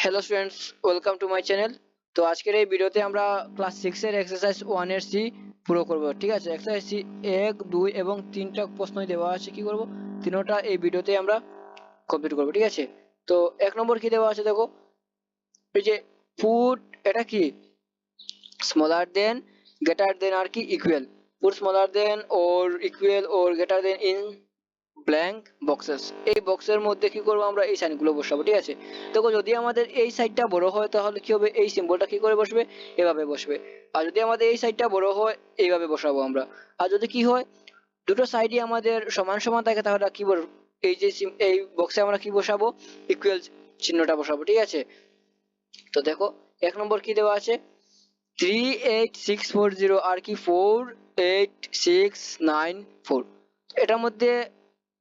Hello students, welcome to my channel. তো আজকের এই ভিডিওতে আমরা ক্লাস 6 এর এক্সারসাইজ 1 এর সি পুরো করব। ঠিক আছে, এক্সারসাইজ সি 1, 2 এবং 3টা প্রশ্নই দেওয়া আছে, কি করব তিনোটা এই ভিডিওতে আমরা কমপ্লিট করব। ঠিক আছে, তো 1 নম্বর কি দেওয়া আছে দেখো, এই যে পুট, এটা কি স্মলার দেন, গ্রেটার দেন আর কি equal. Put smaller then or equal or greater than in blank boxes. এই বক্সের মধ্যে কি করবো আমরা, এই সাইনগুলো বসাবো। ঠিক আছে, দেখো যদি আমাদের এই সাইডটা বড় হয় তাহলে কি হবে, এই সিম্বলটা কি করে বসবে, এভাবে বসবে। আর যদি আমাদের এই সাইডটা বড় হয় এইভাবে বসাবো আমরা। আর যদি কি হয় দুটো সাইডই আমাদের সমান সমান থাকে তাহলে কি বলবো, এই যে এই বক্সে আমরা কি বসাবো, ইকুয়াল চিহ্নটা বসাবো। ঠিক আছে, তো দেখো 1 নম্বর কি দেওয়া আছে, 38640 আর কি 48694। এটার মধ্যে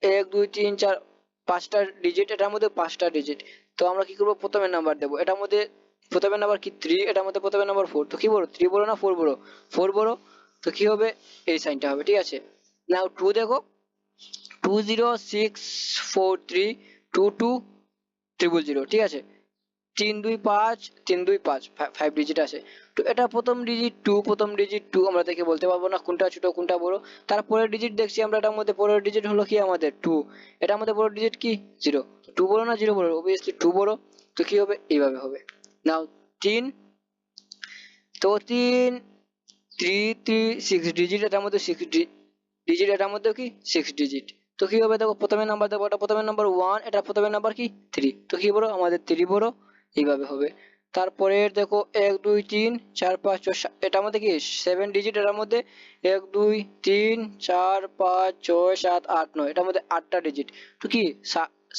1 2 3 4 5টা ডিজিট, এটার মধ্যে 5টা ডিজিট। তো আমরা কি করবো, প্রথমের নাম্বার দেবো। এটার মধ্যে প্রথমের নাম্বার কি 3, এটার মধ্যে প্রথমের নাম্বার 4। তো কি বড়, 3 বড় না 4 বড়, 4 বড়। তো কি হবে, এই সাইনটা হবে। ঠিক আছে, নাও 2 দেখো, 206432200। ঠিক আছে, 3 2 5 3 2 5 5 ডিজিট আছে। তো এটা প্রথম ডিজিট 2, প্রথম ডিজিট 2 আমরা দেখে বলতে পারবো না কোনটা ছোট কোনটা বড়। তারপরের ডিজিট দেখছি আমরা, এটার মধ্যে পরের ডিজিট হলো কি আমাদের 2, এটার মধ্যে বড় ডিজিট কি 0। 2 বড় না 0 বড়, অবভিয়াসলি 2 বড়। তো কি হবে, এইভাবে হবে। নাও 3, তো 3 3 3 6 ডিজিট, এটার মধ্যে 6 ডিজিট, এটার মধ্যে কি 6 ডিজিট। তো কি হবে দেখো, প্রথমে নাম্বার দেবো, এটা প্রথমে নাম্বার 1, এটা প্রথমে নাম্বার কি 3। তো কি বড়, আমাদের 3 বড়, এইভাবে হবে। তারপরে দেখো 1 2 3 4 5 6 7, এটার মধ্যে কি 7 ডিজিট, এটার মধ্যে 1 2 3 4 5 6 7 8 9, এটার মধ্যে 8টা ডিজিট। তো কি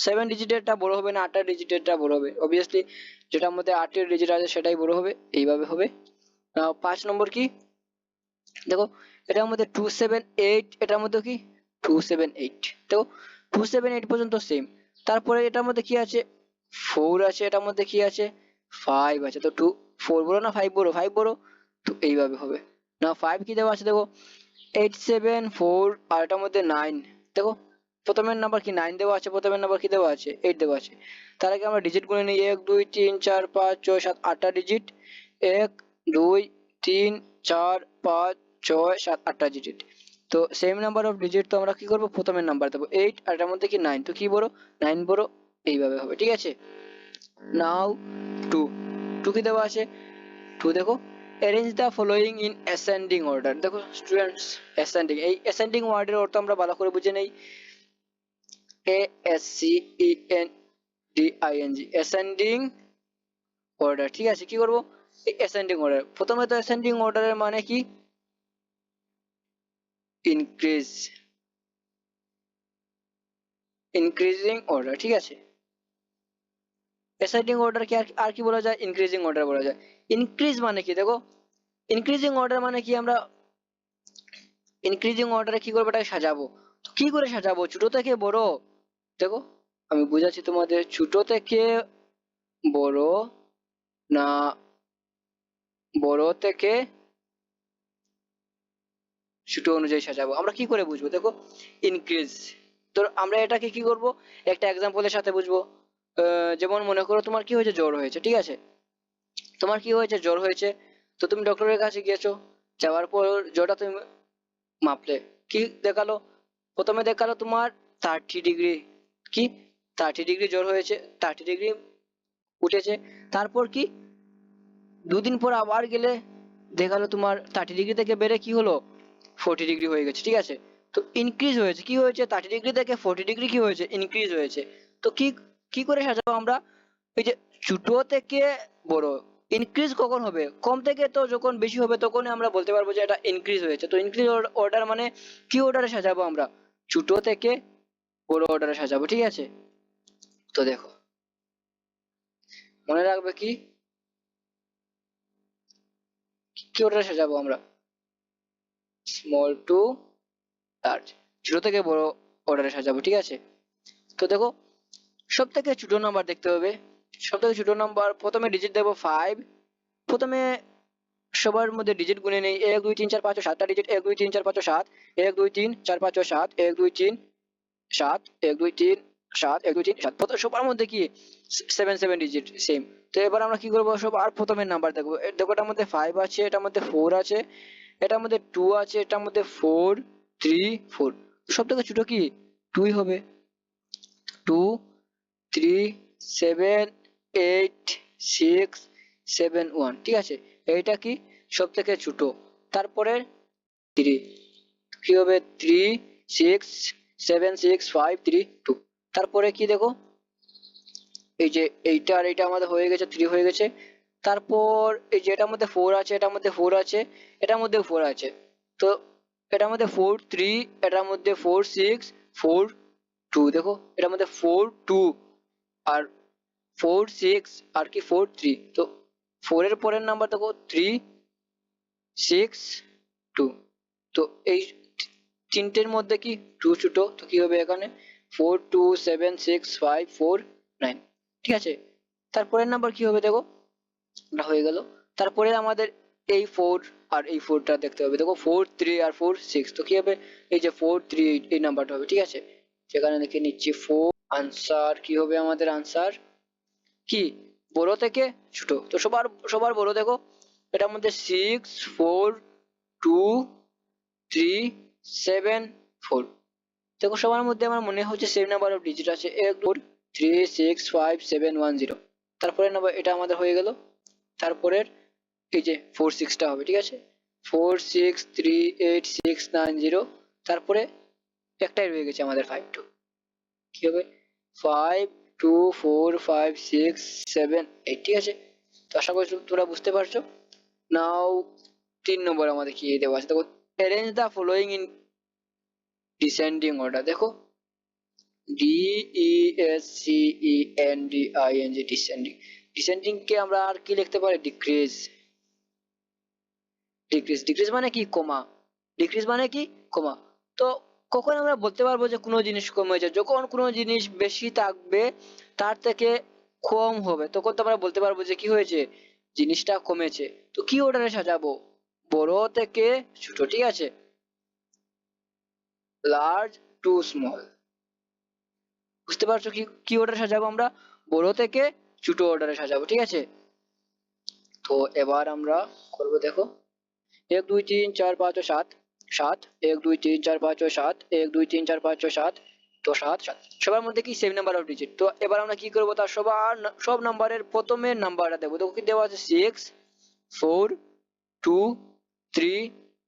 7 ডিজিটেরটা বড় হবে না 8টা ডিজিটেরটা বড় হবে, অবভিয়াসলি যেটার মধ্যে 8টা ডিজিট আছে সেটাই বড় হবে, এইভাবে হবে। 5 নম্বর কি দেখো, এটার মধ্যে 278, এটার মধ্যে কি 278। দেখো 278 পর্যন্ত সেম। তারপরে এটার মধ্যে কি আছে 4 আছে, এটার মধ্যে কি আছে 5 আছে। তো 4 বড় না 5 বড়, 5 বড়। তো এইভাবে হবে। না 5 কি দেওয়া আছে দেখো, 874 আর এটার মধ্যে 9। দেখো প্রথমের নাম্বার কি 9 দেওয়া আছে, প্রথমের নাম্বার কি দেওয়া আছে 8 দেওয়া আছে। তার আগে আমরা ডিজিট গুনে নিই, 1 2 3 4 5 6 7 8টা ডিজিট, 1 2 3 4 5 6 7 8টা ডিজিট। তো সেম নাম্বার অফ ডিজিট, তো আমরা কি করব, প্রথমের নাম্বার দেবো 8 আর এটার মধ্যে কি 9। তো কি বড়, 9 বড়, এইভাবে হবে। ঠিক আছে, নাও 2, 2 কি দেওয়া আছে 2 দেখো, arrange the following in ascending order. দেখো স্টুডেন্টস, অ্যাসেন্ডিং, এই অ্যাসেন্ডিং ওয়ার্ডের অর্থ আমরা ভালো করে বুঝে নেই। ASCENDING, ascending order. ঠিক আছে, কি করব, এই অ্যাসেন্ডিং অর্ডার। প্রথমে তো অ্যাসেন্ডিং অর্ডারের মানে কি ইনক্রিজ, ইনক্রিজিং অর্ডার। ঠিক আছে, অ্যাসেন্ডিং অর্ডার কি আর কি বলা যায়, ইনক্রিজিং অর্ডার বলা যায়। ইনক্রিজ মানে কি দেখো, ইনক্রিজিং অর্ডার মানে কি আমরা ইনক্রিজিং অর্ডারে কি করবো, এটাকে সাজাবো। তো কি করে সাজাবো, ছোট থেকে বড়। দেখো আমি বুঝাচ্ছি তোমাদের, ছোট থেকে বড় না বড় থেকে ছোট অনুযায়ী সাজাবো, আমরা কি করে বুঝবো দেখো, ইনক্রিজ। তো আমরা এটাকে কি করব, একটা এক্সাম্পলের সাথে বুঝবো। যেমন মনে করো তোমার কি হয়েছে, জ্বর হয়েছে। ঠিক আছে, তোমার কি হয়েছে, জ্বর হয়েছে। তো তুমি ডক্টরের কাছে গিয়েছো, যাওয়ার পর জ্বরটা তুমি মাপলে, কি দেখালো, প্রথমে দেখালো তোমার 30 ডিগ্রি, কি 30 ডিগ্রি জ্বর হয়েছে, 30 ডিগ্রি উঠেছে। তারপর কি 2 দিন পর আবার গেলে দেখালো তোমার 30 ডিগ্রি থেকে বেড়ে কি হলো 40 ডিগ্রি হয়ে গেছে। ঠিক আছে, তো ইনক্রিজ হয়েছে, কি হয়েছে 30 ডিগ্রি থেকে 40 ডিগ্রি কি হয়েছে, ইনক্রিজ হয়েছে। তো কি কি করে সাজাবো আমরা, এই যে ছোট থেকে বড়। ইনক্রিজ কখন হবে, কম থেকে তো যখন বেশি হবে তখনই আমরা বলতে পারবো যে এটা ইনক্রিজ হয়েছে। তো ইনক্রিজ অর্ডার মানে কি অর্ডারে সাজাবো আমরা, ছোট থেকে বড় অর্ডারে সাজাবো। ঠিক আছে, তো দেখো মনে রাখবে কি কি অর্ডারে সাজাবো আমরা, স্মল টু লার্জ, ছোট থেকে বড় অর্ডারে সাজাবো। ঠিক আছে, তো দেখো সব থেকে ছোট নাম্বার দেখতে হবে, সব থেকে ছোট নাম্বার, প্রথমে ডিজিট দেবো 5। প্রথমে সবার মধ্যে ডিজিট গুনে নেই, 1 2 3 4 5 6 7টা ডিজিট, 1 2 3 4 5 6 7, 1 2 3 4 5 6 7, 1 2 3 7, 1 2 3 7 1 2 3 7 প্রথম সবার মধ্যে কি 7 ডিজিট সেম। তো এবার আমরা কি করব সব আর প্রথমের নাম্বার দেখবো। দেখো এটার মধ্যে 5 আছে, এটার মধ্যে 4 আছে, এটার মধ্যে 2 আছে, এটার মধ্যে 4 3 4। সব থেকে ছোট কি 2 হবে। 2 3 7 8 6 7 1, ঠিক আছে। এইটা কি সব থেকে ছোট। তারপরে 3 কি হবে 3 6 7 6 5 3 2। তারপরে কি দেখো এই যে এইটা আর এইটা আমাদের হয়ে গেছে 3 হয়ে গেছে। তারপর এই যে এটার মধ্যে 4 আছে, এটার মধ্যে 4 আছে, এটার মধ্যে 4 আছে। তো এটার মধ্যে 4 3, এটার মধ্যে 4 6 4 2। দেখো এটার মধ্যে 4 2 আর 4 6 আর কি 4 3। তো 4 এর পরের নাম্বার দেখো 3 6 2। তো এই তিনটের মধ্যে কি 2 ছোট। তো কি হবে এখানে 4 2 7 6 5 4 9, ঠিক আছে। তারপরের নাম্বার কি হবে দেখো এটা হয়ে গেল। তারপরে আমাদের এই 4 আর এই 4টা দেখতে হবে। দেখো 4 3 আর 4 6। তো কি হবে এই যে 4 3 এই নাম্বারটা হবে, ঠিক আছে। সেখানে দেখে নিচ্ছি 4। আনসার কি হবে আমাদের আনসার কি বড় থেকে ছোট। তো সবার সবার বড় দেখো এটার মধ্যে 6 4 2 3 7 4। দেখো সবার মধ্যে আমার মনে হচ্ছে সেম নাম্বার অফ ডিজিট আছে 1 2 3 6 5 7 1 0। তারপরে নাম্বার এটা আমাদের হয়ে গেল। তারপরের এই যে 4 6টা হবে, ঠিক আছে। 4 6 3 8 6 9 0। তারপরে একটাই রয়ে গেছে আমাদের 5 2। কি হবে 5 2 4 5 6 7 8, ঠিক আছে। তো আশা করি তোমরা বুঝতে পারছো। নাও 3 নম্বর আমাদের কি দেওয়া আছে দেখো arrange the following in descending order. দেখো DESCENDING ডিসেন্ডিং। ডিসেন্ডিং কে আমরা আর কি লিখতে পারি ডিক্রিজ। ডিক্রিজ ডিক্রিজ মানে কি কমা। ডিক্রিজ মানে কি কমা। তো কখন আমরা বলতে পারবো যে কোনো জিনিস কমেছে যখন কোনো জিনিস বেশি থাকবে তার থেকে কম হবে তখন তো আমরা বলতে পারবো যে কি হয়েছে জিনিসটা কমেছে। তো কি অর্ডারে সাজাবো বড় থেকে ছোট, ঠিক আছে। লার্জ টু স্মল, বুঝতে পারছো কি কি অর্ডারে সাজাবো আমরা বড় থেকে ছোট অর্ডারে সাজাবো, ঠিক আছে। তো এবার আমরা করবো দেখো 1 2 3 4 5 ও 7 7 1 2 3 4 5 ও 7 1 2 3 4 5 ও 7। তো 7 7 সবার মধ্যে কি সেম নাম্বার অফ ডিজিট। তো এবার আমরা কি করবো তার সব নাম্বারের প্রথমের নাম্বারটা দেবো। দেখো কি দেওয়া আছে 6 4 2 3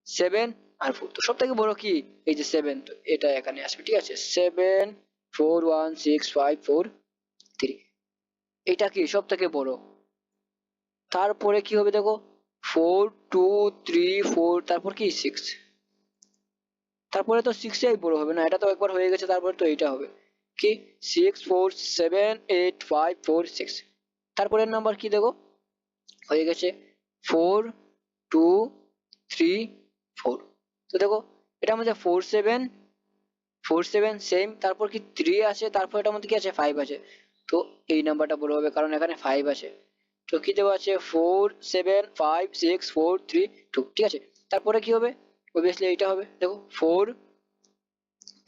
7 আর 4। তো সব থেকে বড় কি এই যে 7। তো এটা এখানে আসবে, ঠিক আছে। 7 4 1 6 5 4 3 এটা কি সব থেকে বড়। তারপরে কি হবে দেখো 4 2 3 4 তারপর কি 6। তারপরে তো 6 টাই বড় হবে না, এটা তো একবার হয়ে গেছে। তারপরে তো এইটা হবে কি 6 4 7 8 5 4 6। তারপরের নাম্বার কি দেখো হয়ে গেছে 4 2 3 4। তো দেখো এটার মধ্যে 4 7 4 7 সেম। তারপর কি 3 আছে, তারপর এটার মধ্যে কি আছে 5 আছে। তো এই নাম্বারটা বড় হবে কারণ এখানে 5 আছে। তো কি দেওয়া আছে 4 7 5 6 4 3 2, ঠিক আছে। তারপরে কি হবে অবভিয়াসলি এইটা হবে। দেখো 4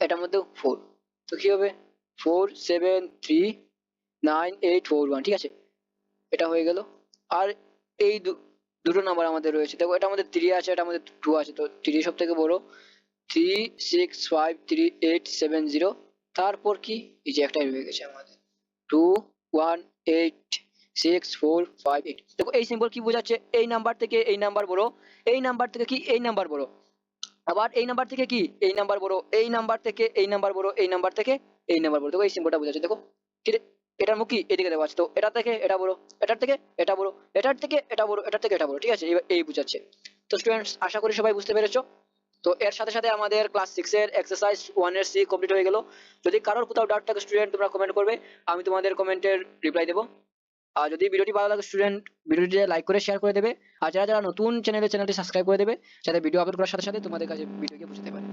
এটার মধ্যে 4। তো কি হবে 4 7 3 9 8 4 1, ঠিক আছে। এটা হয়ে গেল। আর এই দুটো নাম্বার আমাদের রয়েছে। দেখো এটার মধ্যে 3 আছে, এটার মধ্যে 2 আছে। তো 3 সব থেকে বড় 3 6 5 3 8 7 0। তারপর কি এই যে একটাই রয়ে গেছে আমাদের 2 1 8 6 4 5 8। দেখো এই সিম্বল কি বোঝাচ্ছে এই নাম্বার থেকে এই নাম্বার বড়, এই নাম্বার থেকে কি এই নাম্বার বড়, আবার এই নাম্বার থেকে কি এই নাম্বার বড়, এই নাম্বার থেকে এই নাম্বার বড়, এই নাম্বার থেকে এই নাম্বার বড়। দেখো এই সিম্বলটা বোঝাচ্ছে। দেখো ঠিক এটার মুখ কি এদিকে দেওয়া আছে। তো এটার থেকে এটা বড়, এটার থেকে এটা বড়, এটার থেকে এটা বড়, এটার থেকে এটা বড়, ঠিক আছে। এই বোঝাচ্ছে। তো স্টুডেন্টস আশা করি সবাই বুঝতে পেরেছো। তো এর সাথে সাথে আমাদের ক্লাস 6 এর এক্সারসাইজ 1 এর সি কমপ্লিট হয়ে গেল। যদি কারোর কোথাও ডাউট থাকে স্টুডেন্ট তোমরা কমেন্ট করবে, আমি তোমাদের কমেন্টের রিপ্লাই দেবো। আর যদি ভিডিওটি ভালো লাগে স্টুডেন্ট ভিডিওটি লাইক করে শেয়ার করে দেবে। আর যারা যারা নতুন চ্যানেলটি সাবস্ক্রাইব করে দেবে যাতে ভিডিও আপলোড করার সাথে সাথে তোমাদের কাছে ভিডিও গিয়ে পৌঁছতে পারে।